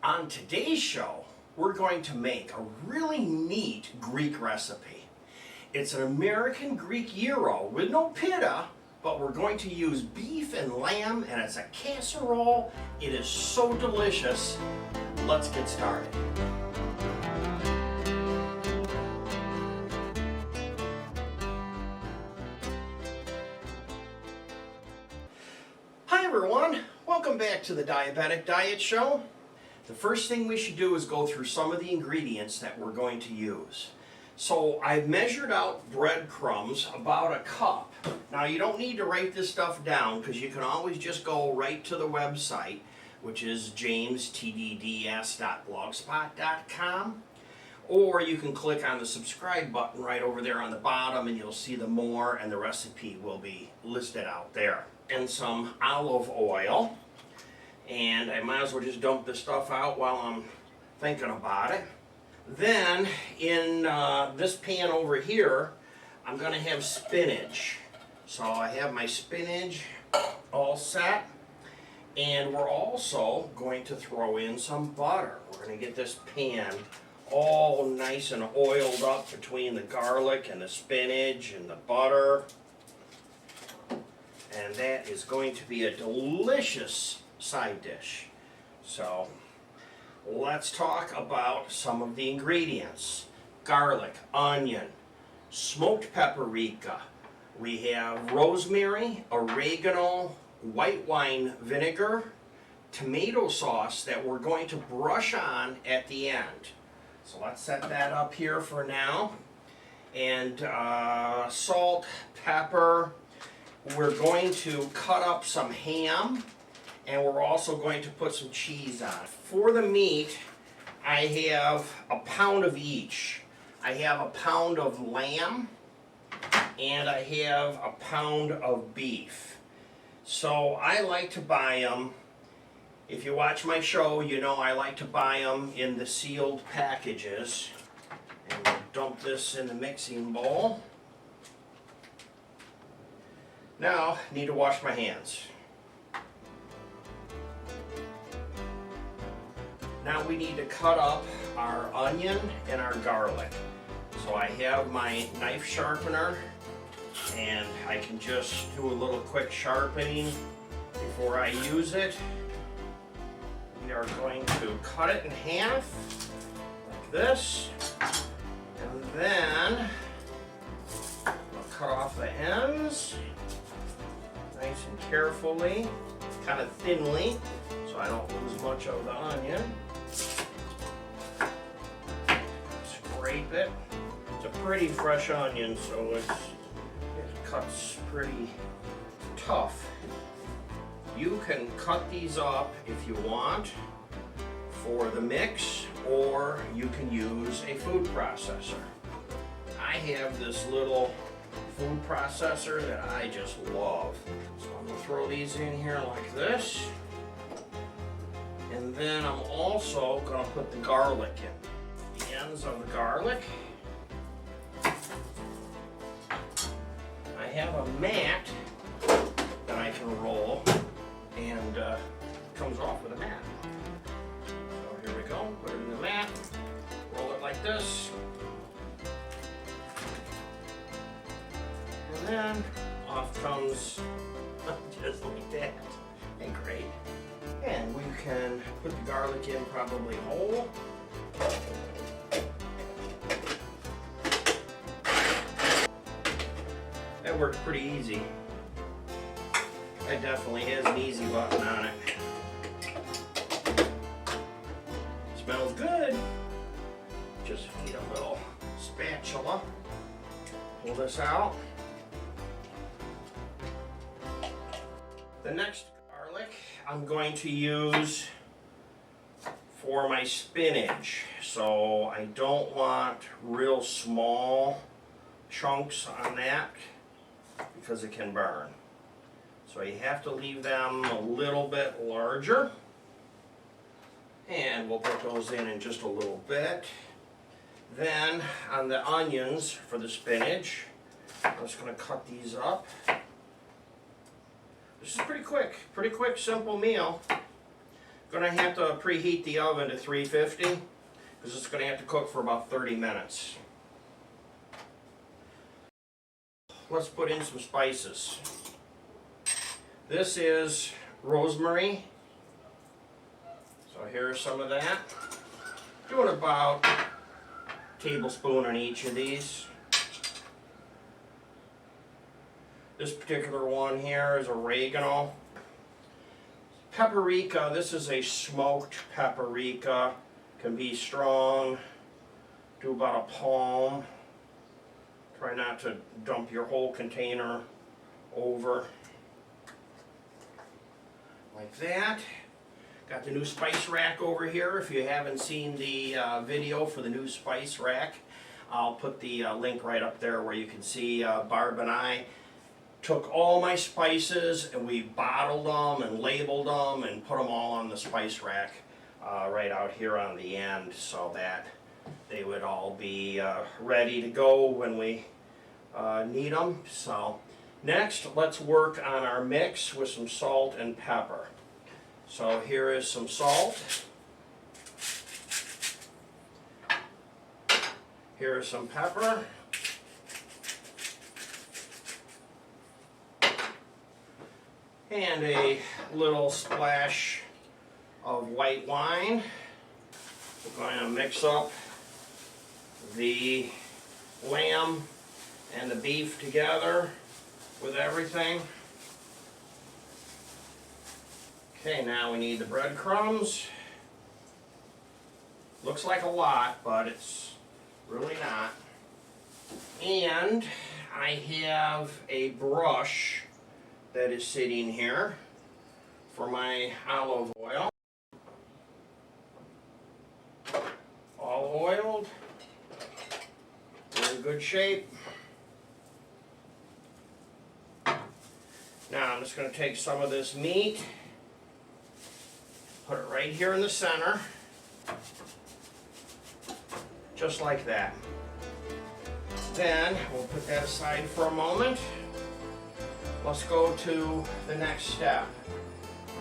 On today's show, we're going to make a really neat Greek recipe. It's an American Greek gyro with no pita, but we're going to use beef and lamb, and it's a casserole. It is so delicious. Let's get started. Hi everyone, welcome back to the Diabetic Diet Show. The first thing we should do is go through some of the ingredients that we're going to use. So I've measured out breadcrumbs, about a cup. Now you don't need to write this stuff down because you can always just go right to the website, which is jamestdds.blogspot.com, or you can click on the subscribe button right over there on the bottom and you'll see the more, and the recipe will be listed out there. And some olive oil. And I might as well just dump this stuff out while I'm thinking about it. Then in this pan over here, I'm going to have spinach. So I have my spinach all set. And we're also going to throw in some butter. We're going to get this pan all nice and oiled up between the garlic and the spinach and the butter. And that is going to be a delicious side dish. So let's talk about some of the ingredients. Garlic, onion, smoked paprika. We have rosemary, oregano, white wine vinegar, tomato sauce that we're going to brush on at the end. So let's set that up here for now. And salt, pepper. We're going to cut up some ham, and we're also going to put some cheese on. For the meat, I have a pound of each. I have a pound of lamb, and I have a pound of beef. So I like to buy them, if you watch my show, you know I like to buy them in the sealed packages. And we'll dump this in the mixing bowl. Now, need to wash my hands. Now we need to cut up our onion and our garlic. So I have my knife sharpener, and I can just do a little quick sharpening before I use it. We are going to cut it in half, like this, and then I'll cut off the ends. Nice and carefully, kind of thinly, so I don't lose much of the onion. Scrape it. It's a pretty fresh onion, so it cuts pretty tough. You can cut these up if you want for the mix, or you can use a food processor. I have this little food processor that I just love. So I'm going to throw these in here like this. And then I'm also going to put the garlic in. The ends of the garlic. I have a mat that I can roll, and it comes off with a mat. So here we go. Put it in the mat. Roll it like this. And then off comes just like that. And great. And we can put the garlic in probably whole. That worked pretty easy. That definitely has an easy button on it. Smells good. Just need a little spatula. Pull this out. The next garlic I'm going to use for my spinach. So I don't want real small chunks on that because it can burn. So you have to leave them a little bit larger. And we'll put those in just a little bit. Then on the onions for the spinach, I'm just going to cut these up. This is pretty quick, simple meal. Gonna have to preheat the oven to 350 because it's gonna have to cook for about 30 minutes. Let's put in some spices. This is rosemary. So here's some of that. Doing about a tablespoon on each of these. This particular one here is oregano. Paprika, this is a smoked paprika. Can be strong. Do about a palm. Try not to dump your whole container over. Like that. Got the new spice rack over here. If you haven't seen the video for the new spice rack, I'll put the link right up there where you can see Barb and I took all my spices and we bottled them and labeled them and put them all on the spice rack right out here on the end so that they would all be ready to go when we need them. So next, let's work on our mix with some salt and pepper. So here is some salt. Here is some pepper. And a little splash of white wine. We're going to mix up the lamb and the beef together with everything. Okay, now we need the breadcrumbs. Looks like a lot, but it's really not. And I have a brush that is sitting here for my olive oil. All oiled. We're in good shape. Now I'm just going to take some of this meat, put it right here in the center, just like that. Then we'll put that aside for a moment. Let's go to the next step.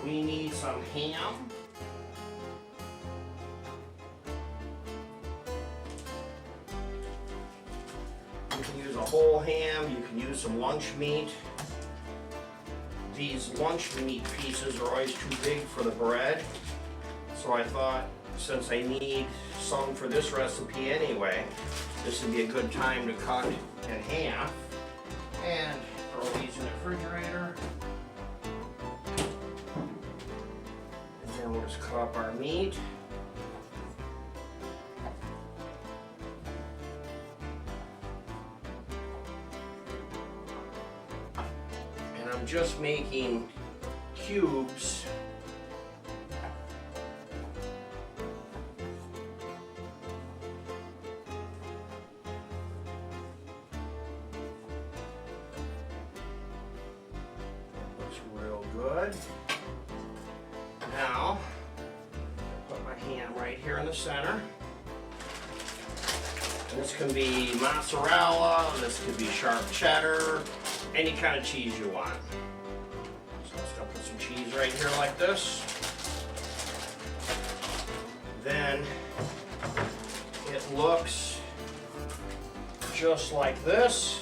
We need some ham. You can use a whole ham, you can use some lunch meat. These lunch meat pieces are always too big for the bread, so I thought since I need some for this recipe anyway, this would be a good time to cut in half and throw these in the refrigerator. And then we'll just cut up our meat. And I'm just making cubes. Real good. Now, put my ham right here in the center. And this can be mozzarella, this could be sharp cheddar, any kind of cheese you want. So let's go put some cheese right here like this. Then it looks just like this.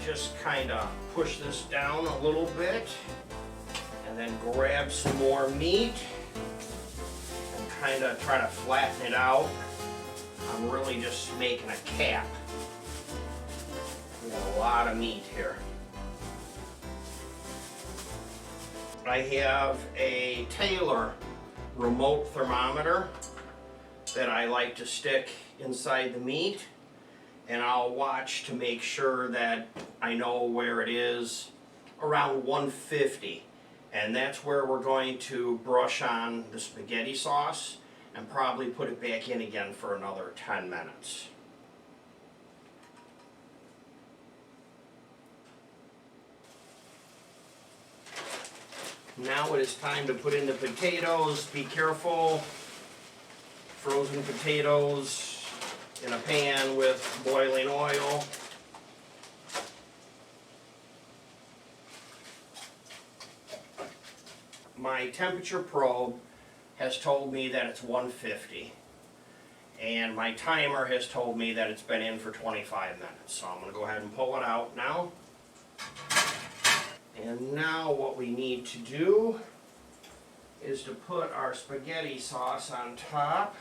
Just kind of push this down a little bit and then grab some more meat and kind of try to flatten it out. I'm really just making a cap. We got a lot of meat here. I have a Taylor remote thermometer that I like to stick inside the meat, and I'll watch to make sure that I know where it is around 150. And that's where we're going to brush on the spaghetti sauce and probably put it back in again for another 10 minutes. Now it is time to put in the potatoes. Be careful. Frozen potatoes in a pan with boiling oil. my temperature probe has told me that it's 150. And my timer has told me that it's been in for 25 minutes. So I'm going to go ahead and pull it out now. And now what we need to do is to put our spaghetti sauce on top.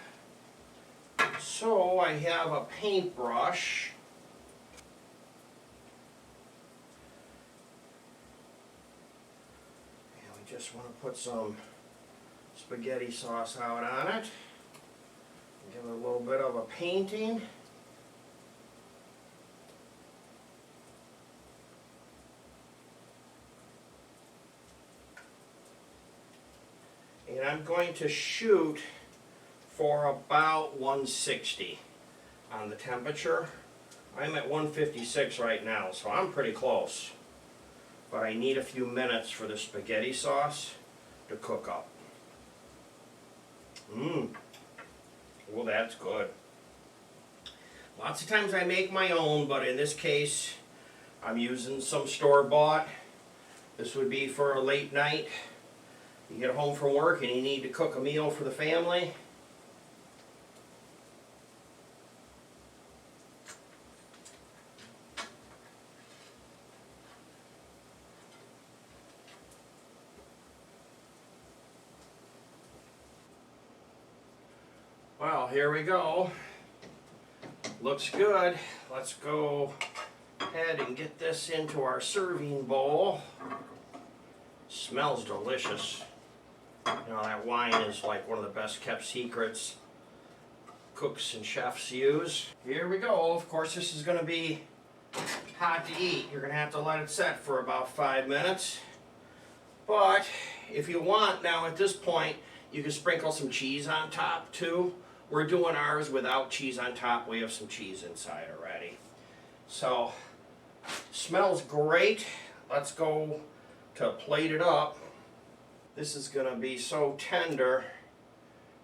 So I have a paintbrush. And we just want to put some spaghetti sauce out on it. Give it a little bit of a painting. And I'm going to shoot for about 160 on the temperature. I'm at 156 right now, so I'm pretty close. But I need a few minutes for the spaghetti sauce to cook up. Well, that's good. Lots of times I make my own, but in this case, I'm using some store-bought. This would be for a late night. You get home from work and you need to cook a meal for the family. Well, here we go. Looks good. Let's go ahead and get this into our serving bowl. Smells delicious. You know, that wine is like one of the best kept secrets cooks and chefs use. Here we go. Of course, this is going to be hot to eat. You're going to have to let it set for about 5 minutes. But if you want, now at this point, you can sprinkle some cheese on top too. We're doing ours without cheese on top. We have some cheese inside already. So, smells great. Let's go to plate it up. This is going to be so tender,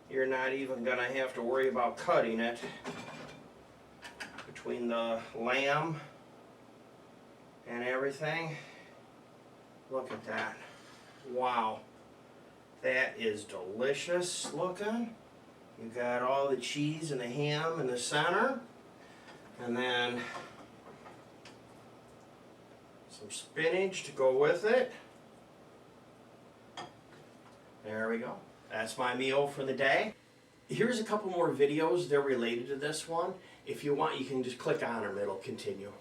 you're not even going to have to worry about cutting it. Between the lamb and everything. Look at that. Wow. That is delicious looking. You got all the cheese and the ham in the center. And then some spinach to go with it. There we go. That's my meal for the day. Here's a couple more videos. They're related to this one. If you want, you can just click on them. It'll continue.